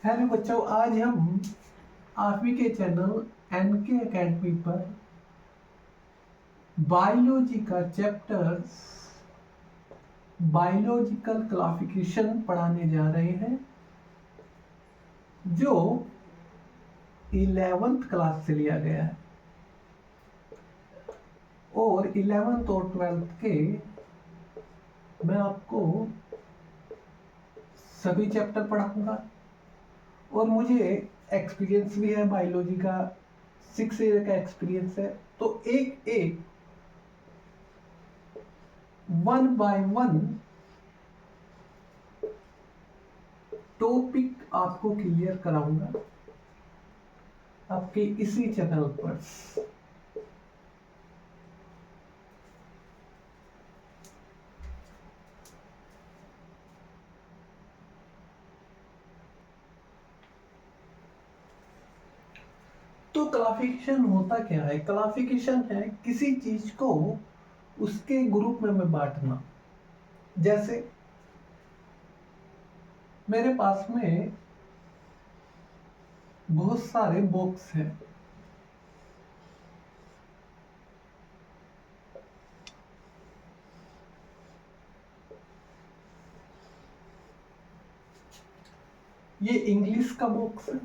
Hello बच्चों, आज हम आठवीं के चैनल एनके एकेडमी पर बायोलॉजी का चैप्टर बायोलॉजिकल क्लासिफिकेशन पढ़ाने जा रहे हैं, जो 11th क्लास से लिया गया है। और 11th और 12th के मैं आपको सभी चैप्टर पढ़ाऊंगा और मुझे एक्सपीरियंस भी है बायोलॉजी का, 6 ईयर का एक्सपीरियंस है। तो एक एक 1 by 1 टॉपिक आपको क्लियर कराऊंगा आपके इसी चैनल पर। तो क्लासिफिकेशन होता क्या है? क्लासिफिकेशन है किसी चीज को उसके ग्रुप में बांटना। जैसे मेरे पास में बहुत सारे बॉक्स हैं। ये इंग्लिश का बॉक्स है,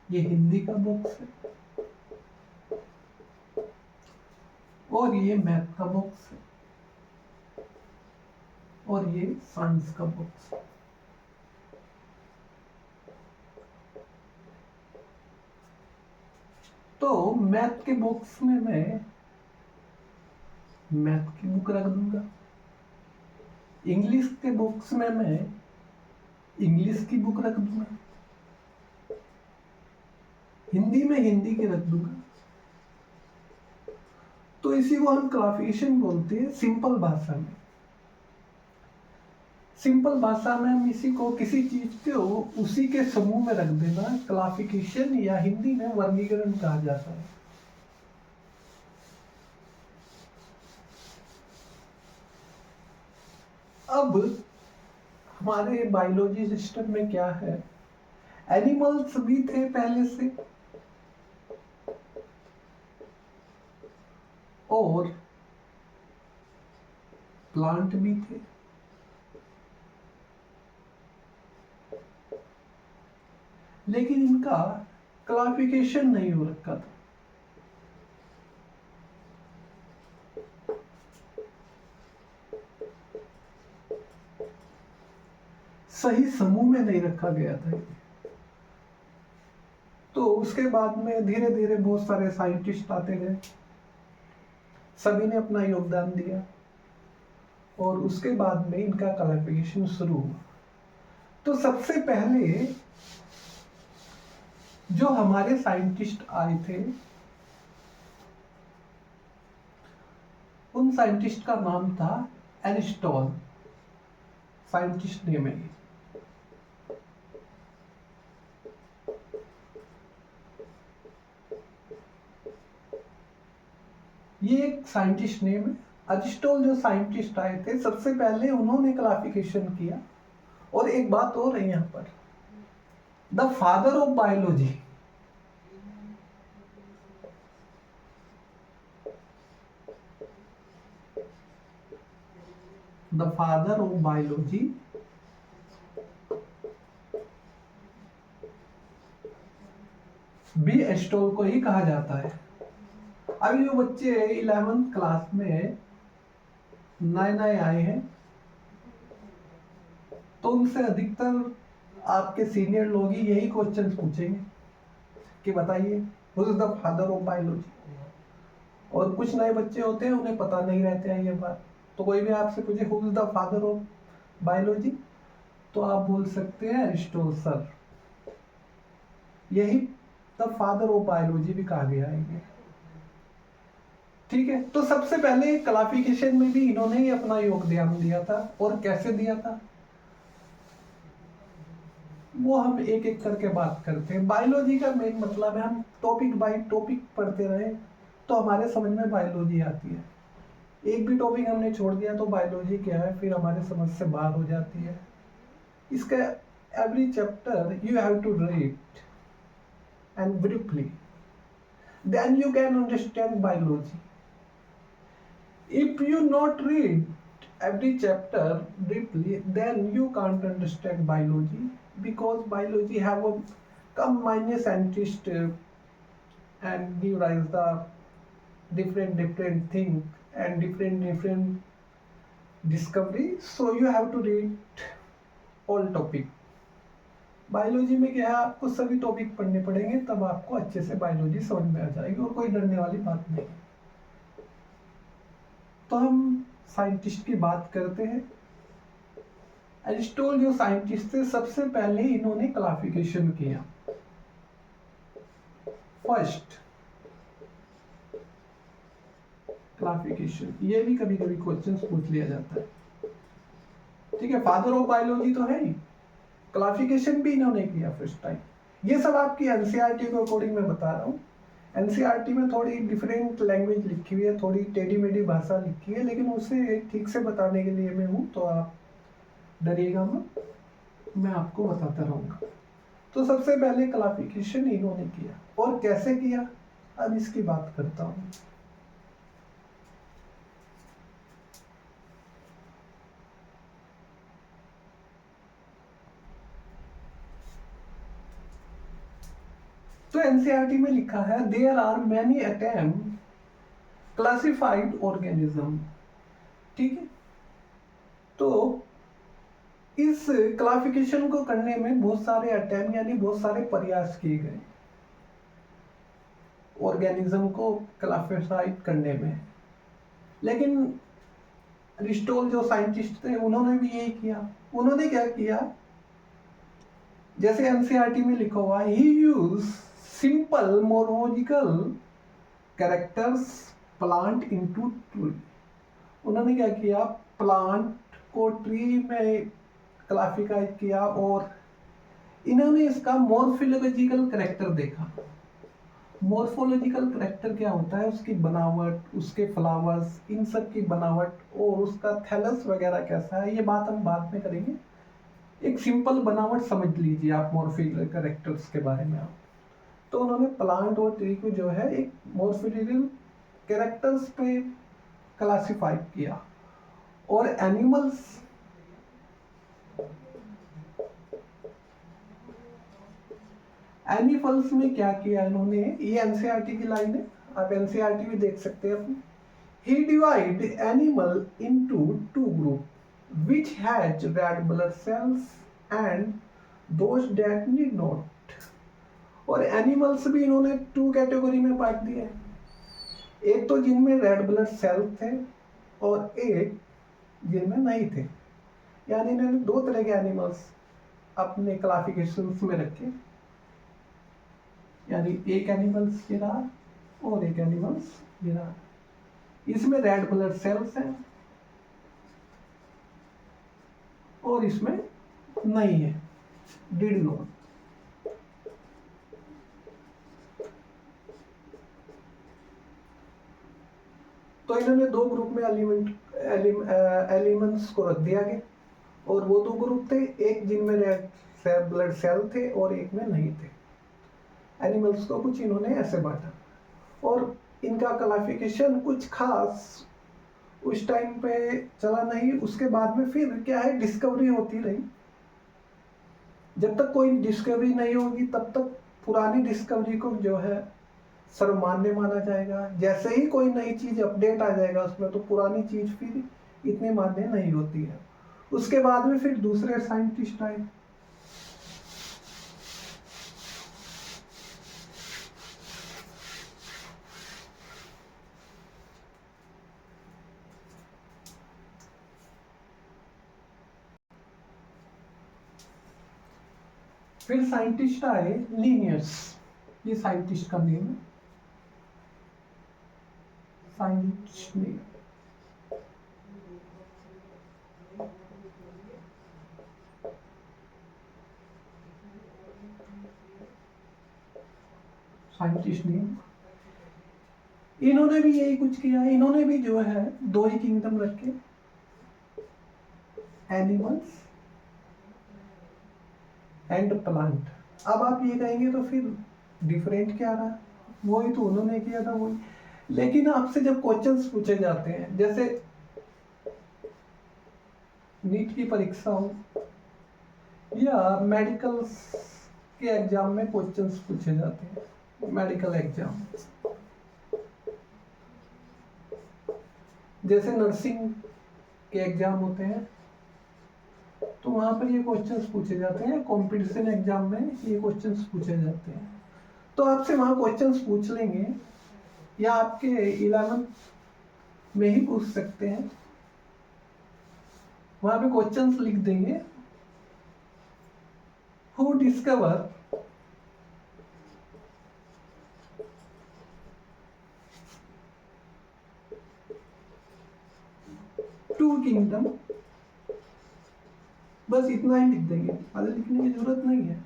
ये हिंदी का बॉक्स है, और ये मैथ का बॉक्स है, और ये साइंस का बॉक्स है। तो मैथ के बॉक्स में मैं मैथ की बुक रख दूंगा, इंग्लिश के बॉक्स में मैं इंग्लिश की बुक रख दूंगा, हिंदी में हिंदी की रख दूंगा। तो इसी को हम क्लासिफिकेशन बोलते हैं सिंपल भाषा में। सिंपल भाषा में हम इसी को किसी चीज को उसी के समूह में रख देना क्लासिफिकेशन या हिंदी में वर्गीकरण कहा जाता है। अब हमारे बायोलॉजी सिस्टम में क्या है, एनिमल्स भी थे पहले से और प्लांट भी थे। लेकिन इनका क्लासिफिकेशन नहीं हो रखा था। सही समूह में नहीं रखा गया था। तो उसके बाद में धीरे धीरे बहुत सारे साइंटिस्ट आते गए, सभी ने अपना योगदान दिया और उसके बाद में इनका क्लासिफिकेशन शुरू हुआ। तो सबसे पहले जो हमारे साइंटिस्ट आए थे, उन साइंटिस्ट का नाम था एरिस्टॉटल। साइंटिस्ट नेम है ये एक साइंटिस्ट नेम है। एरिस्टॉटल जो साइंटिस्ट आए थे, सबसे पहले उन्होंने क्लासिफिकेशन किया। और एक बात और है यहाँ पर, the father of biology. The father of biology भी एरिस्टॉटल को ही कहा जाता है। अभी जो बच्चे 11th क्लास में नए नए आए हैं, तो उनसे अधिकतर आपके सीनियर लोग ही यही क्वेश्चन पूछेंगे कि बताइए who is the father of biology. और कुछ नए बच्चे होते हैं, उन्हें पता नहीं रहते हैं ये बात। तो कोई भी आपसे पूछे who is the father of biology, तो आप बोल सकते हैं एरिस्टॉटल सर। यही द फादर ऑफ बायोलॉजी भी कहा गया है। ठीक है, तो सबसे पहले क्लासिफिकेशन में भी इन्होंने ही अपना योगदान दिया था। और कैसे दिया था वो हम एक एक करके बात करते हैं। बायोलॉजी का मेन मतलब है हम टॉपिक बाय टॉपिक पढ़ते रहे तो हमारे समझ में बायोलॉजी आती है। एक भी टॉपिक हमने छोड़ दिया तो बायोलॉजी क्या है फिर हमारे समझ से बाहर हो जाती है। इसका every chapter you have to read and briefly, then you can understand biology. If you not read every chapter deeply, then you can't understand biology, because biology have a come minus scientist and give rise the different thing and different discovery. So you have to read all topic. Biology में क्या है, आपको सभी topic पढ़ने पड़ेंगे, तब आपको अच्छे से बायोलॉजी समझ में आ जाएगी और कोई डरने वाली बात नहीं। तो हम साइंटिस्ट की बात करते हैं। एरिस्टोटल जो साइंटिस्ट थे, सबसे पहले इन्होंने क्लासिफिकेशन किया। फर्स्ट क्लासिफिकेशन, ये भी कभी कभी क्वेश्चन पूछ लिया जाता है। ठीक है, फादर ऑफ बायोलॉजी तो है ही, क्लासिफिकेशन भी इन्होंने किया फर्स्ट टाइम। ये सब आपकी एनसीईआरटी के अकॉर्डिंग मैं बता रहा हूँ। एनसीईआरटी में थोड़ी डिफरेंट लैंग्वेज लिखी हुई है, थोड़ी टेढ़ी मेढ़ी भाषा लिखी है, लेकिन उसे ठीक से बताने के लिए मैं हूँ, तो आप डरिएगा मत, मैं आपको बताता रहूँगा। तो सबसे पहले क्लासिफिकेशन इन्होंने किया, और कैसे किया अब इसकी बात करता हूँ। तो एनसीईआरटी में लिखा है there are many attempt classified organism. ठीक है, तो इस क्लासिफिकेशन को करने में बहुत सारे अटेम्प्ट यानी बहुत सारे प्रयास किए गए ऑर्गेनिज्म को क्लासिफाइड करने में, लेकिन एरिस्टोटल जो साइंटिस्ट थे उन्होंने भी यही किया। उन्होंने क्या किया, जैसे एनसीईआरटी में लिखा हुआ है, he use simple morphological characters plant into tree. उन्होंने क्या किया, प्लांट को ट्री में क्लासिफाई किया और इन्होंने इसका मॉर्फोलॉजिकल कैरेक्टर देखा। मॉर्फोलॉजिकल कैरेक्टर क्या होता है, उसकी बनावट, उसके फ्लावर्स, इन सब की बनावट और उसका थैलस वगैरह कैसा है, ये बात हम बाद में करेंगे। एक सिंपल बनावट समझ लीजिए आप मॉर्फोलॉजिकल कैरेक्टर्स के बारे में आप। तो उन्होंने प्लांट और ट्री को जो है एक मॉर्फोलॉजिकल कैरेक्टर्स पे क्लासिफाई किया। और एनिमल्स, एनिमल्स में क्या किया इन्होंने, ये एनसीईआरटी की लाइन है, आप एनसीईआरटी भी देख सकते हैं अपनी। He divide animal into two group which has red blood cells and those that need not। और एनिमल्स भी इन्होंने टू कैटेगरी में बांट दिए, एक तो जिनमें रेड ब्लड सेल थे और एक जिनमें नहीं थे। यानी इन्होंने दो तरह के एनिमल्स अपने क्लासिफिकेशंस में रखे, यानी एक एनिमल्स ये रहा और एक एनिमल्स ये रहा। इसमें रेड ब्लड सेल्स हैं और इसमें नहीं है, डिड नॉट। तो इन्होंने दो ग्रुप में एलिमेंट्स को रख दिया गया, और वो दो ग्रुप थे, एक जिनमें रेड ब्लड सेल थे और एक में नहीं थे। एनिमल्स को कुछ इन्होंने ऐसे बांटा, और इनका क्लासिफिकेशन कुछ खास उस टाइम पे चला नहीं। उसके बाद में फिर क्या है, डिस्कवरी होती रही। जब तक कोई डिस्कवरी नहीं होगी तब तक पुरानी डिस्कवरी को जो है सर्वमान्य माना जाएगा। जैसे ही कोई नई चीज अपडेट आ जाएगा उसमें, तो पुरानी चीज फिर इतनी मान्य नहीं होती है। उसके बाद में फिर दूसरे साइंटिस्ट आए, फिर साइंटिस्ट आए लीनियस। ये साइंटिस्ट का नेम है, साइंटिस्ट नेम। साइंटिस्ट नेम, इन्होंने भी यही कुछ किया, इन्होंने भी जो है दो ही किंगडम रखे, एनिमल्स एंड प्लांट। अब आप ये कहेंगे तो फिर डिफरेंट क्या रहा, वही तो उन्होंने किया था वही। लेकिन आपसे जब क्वेश्चंस पूछे जाते हैं, जैसे नीट की परीक्षा हो या मेडिकल के एग्जाम में क्वेश्चंस पूछे जाते हैं, मेडिकल एग्जाम, जैसे नर्सिंग के एग्जाम होते हैं, तो वहां पर ये क्वेश्चंस पूछे जाते हैं, कंपटीशन एग्जाम में ये क्वेश्चंस पूछे जाते हैं। तो आपसे वहां क्वेश्चंस पूछ लेंगे या आपके 11th में ही पूछ सकते हैं, वहां पे क्वेश्चंस लिख देंगे, हु डिस्कवर टू किंगडम, बस इतना ही लिख देंगे, आगे लिखने की जरूरत नहीं है।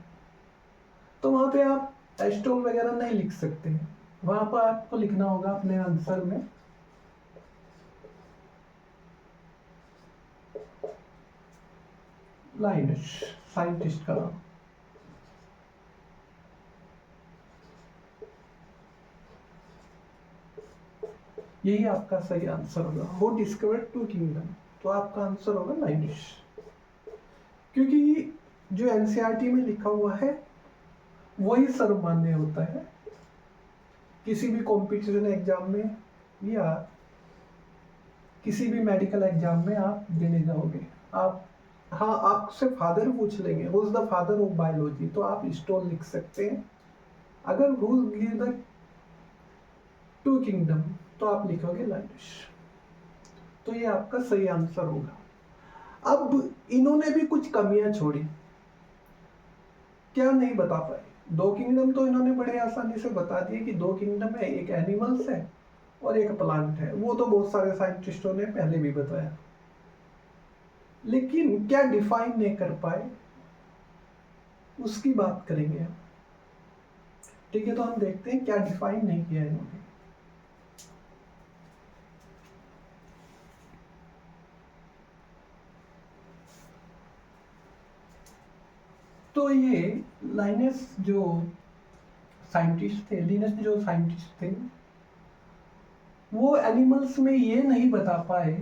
तो वहां पे आप एस्टोल वगैरह नहीं लिख सकते हैं, वहां पर आपको लिखना होगा अपने आंसर में लाइनस, साइंटिस्ट का नाम। यही आपका सही आंसर होगा, वो डिस्कवर्ड टू किंगडम, तो आपका आंसर होगा लाइनस। क्योंकि जो एनसीईआरटी में लिखा हुआ है वही सर्वमान्य होता है, किसी भी कॉम्पिटिशन एग्जाम में या किसी भी मेडिकल एग्जाम में आप देने जाओगे, आप, हाँ, आपसे फादर पूछ लेंगे, who is the father of biology, तो आप स्टोन लिख सकते हैं। अगर who give the two kingdom, तो आप लिखोगे लाइनस। तो ये आपका सही आंसर होगा। अब इन्होंने भी कुछ कमियां छोड़ी, क्या नहीं बता पाए। दो किंगडम तो इन्होंने बड़े आसानी से बता दिए कि दो किंगडम है, एक एनिमल्स है और एक प्लांट है, वो तो बहुत सारे साइंटिस्टों ने पहले भी बताया। लेकिन क्या डिफाइन नहीं कर पाए, उसकी बात करेंगे हम। ठीक है, तो हम देखते हैं क्या डिफाइन नहीं किया इन्होंने। तो ये लाइनस जो साइंटिस्ट थे, लिनस जो साइंटिस्ट थे, वो एनिमल्स में ये नहीं बता पाए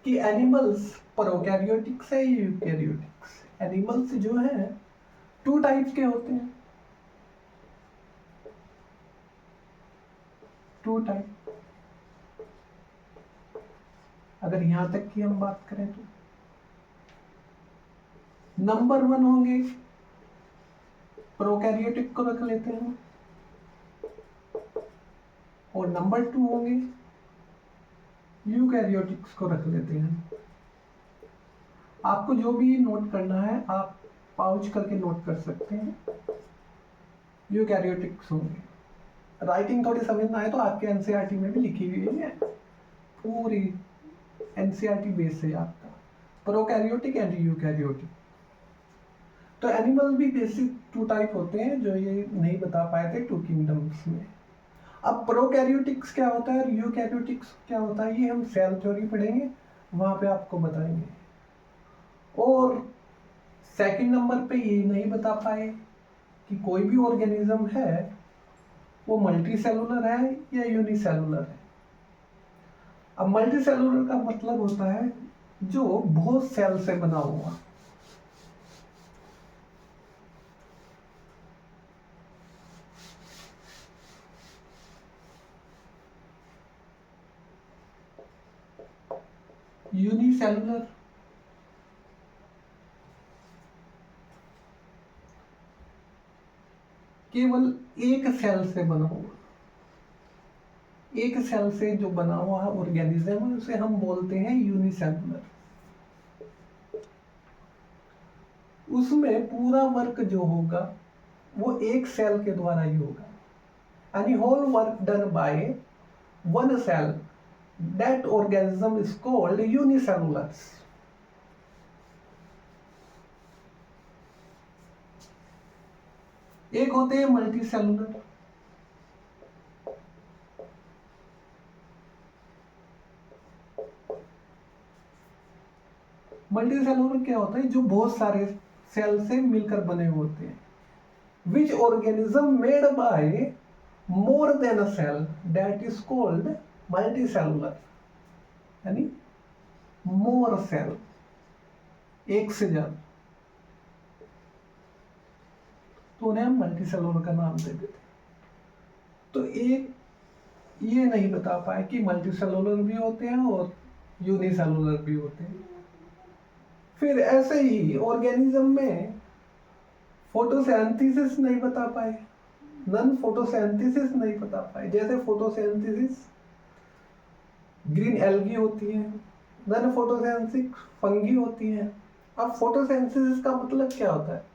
कि एनिमल्स प्रोकैरियोटिक्स है या यूकैरियोटिक्स। एनिमल्स जो है टू टाइप्स के होते हैं, टू टाइप। अगर यहां तक की हम बात करें तो नंबर 1 होंगे प्रोकैरियोटिक को रख लेते हैं, और नंबर 2 होंगे यूकैरियोटिक्स को रख लेते हैं। आपको जो भी नोट करना है आप पाउच करके नोट कर सकते हैं। यूकैरियोटिक्स होंगे। राइटिंग थोड़ी समझ ना आए तो आपके एनसीईआरटी में भी लिखी हुई है, पूरी एनसीईआरटी बेस है आपका, प्रोकैरियोटिक एंड यूकैरियोटिक। तो एनिमल भी बेसिक टू टाइप होते हैं, जो ये नहीं बता पाए थे टू किंगडम्स में। अब प्रोकैरियोटिक्स क्या होता है और यूकैरियोटिक्स क्या होता है, ये हम सेल थ्योरी पढ़ेंगे, वहां पे आपको बताएंगे। और सेकंड नंबर पे ये नहीं बता पाए कि कोई भी ऑर्गेनिज्म है वो मल्टी सेलुलर है या यूनिसेलुलर है। अब मल्टी सेलुलर का मतलब होता है जो बहुत सेल से बना हुआ। यूनिसेलुलर केवल एक सेल से बना हुआ, एक सेल से जो बना हुआ ऑर्गेनिज्म है उसे हम बोलते हैं यूनिसेलुलर। उसमें पूरा वर्क जो होगा वो एक सेल के द्वारा ही होगा, यानी whole work done by one cell, that organism is called unicellular. एक होते हैं मल्टी सेलुलर, मल्टी सेलुलर क्या होता है? जो बहुत सारे सेल से मिलकर बने होते हैं। Which organism made by more than a cell that is called multicellular, यानी मोर सेल, एक से ज्यादा, तो उन्हें हम मल्टी सेलुलर का नाम दे देते। तो एक ये नहीं बता पाए कि मल्टी सेलुलर भी होते हैं और यूनिसेलुलर भी होते हैं। फिर ऐसे ही ऑर्गेनिज्म में फोटोसिंथेसिस नहीं बता पाए, नन फोटोसिंथेसिस नहीं बता पाए। जैसे फोटोसिंथेसिस ग्रीन एल्गी होती है, नन फोटोसिंथेसिस फंगी होती है। अब फोटोसिंथेसिस का मतलब क्या होता है?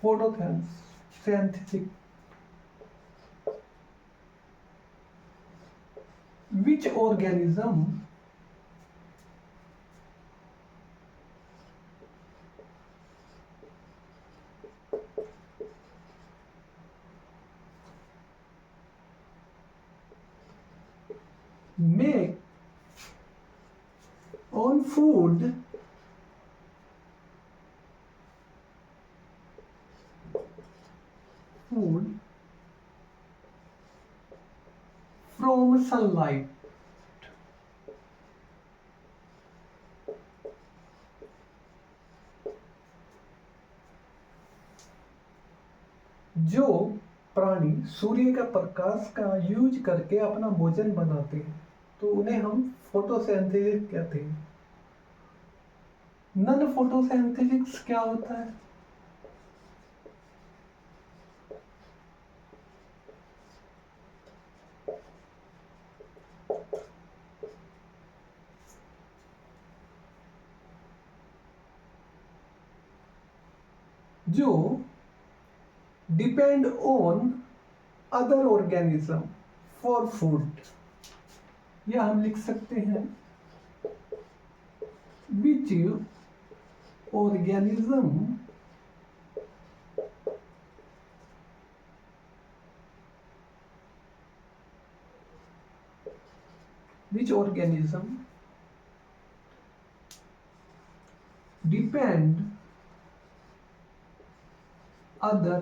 photosynthetic, which organism make on food from sunlight, जो प्राणी सूर्य का प्रकाश का यूज करके अपना भोजन बनाते हैं तो उन्हें हम फोटोसिंथेसिस कहते हैं। नन फोटोसिंथेसिस क्या होता है? जो depend on other organism for food, या हम लिख सकते हैं which organism depend other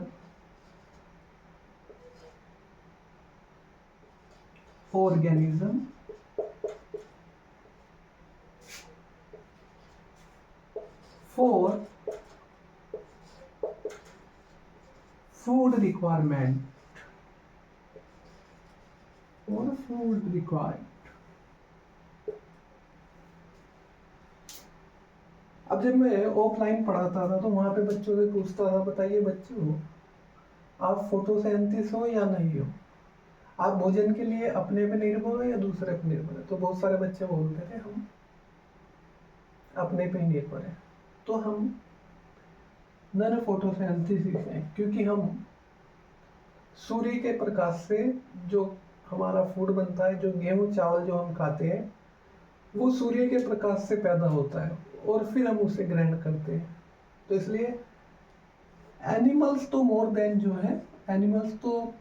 organism for food requirement or food required। अब जब मैं ऑफलाइन पढ़ाता था तो वहां पे बच्चों से पूछता था, बताइए बच्चों आप फोटोसिंथेसिस हो या नहीं हो? आप भोजन के लिए अपने पे निर्भर हो या दूसरे पे निर्भर है? तो बहुत सारे बच्चे बोलते थे हम अपने पे ही निर्भर है। तो हम नन फोटोसिंथेसिस हैं, क्योंकि हम सूर्य के प्रकाश से जो हमारा फूड बनता है, जो गेहूं चावल जो हम खाते हैं वो सूर्य के प्रकाश से पैदा होता है और फिर हम उसे ग्रहण करते हैं। तो इसलिए एनिमल्स तो मोर देन जो है, एनिमल्स तो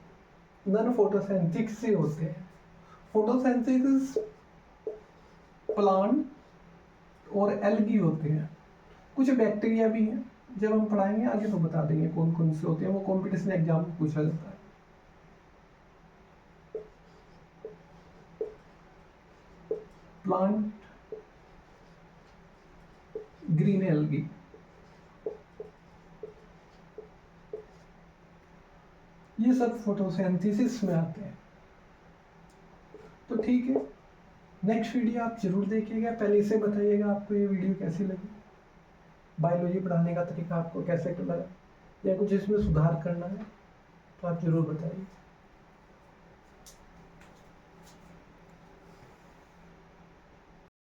नन फोटोसिंथेसिस से होते हैं। फोटोसिंथेसिस प्लांट और एल्गी होते हैं, कुछ बैक्टीरिया भी हैं। जब हम पढ़ाएंगे आगे तो बता देंगे कौन कौन से होते हैं, वो कॉम्पिटिशन एग्जाम में पूछा जाता है। प्लांट, ग्रीन एल्गी, ये सब फोटोसिंथेसिस में आते हैं। तो ठीक है, नेक्स्ट वीडियो आप जरूर देखिएगा। पहले इसे बताइएगा आपको ये वीडियो कैसी लगी, बायोलॉजी पढ़ाने का तरीका आपको कैसे लगा, या कुछ इसमें सुधार करना है तो आप जरूर बताइए।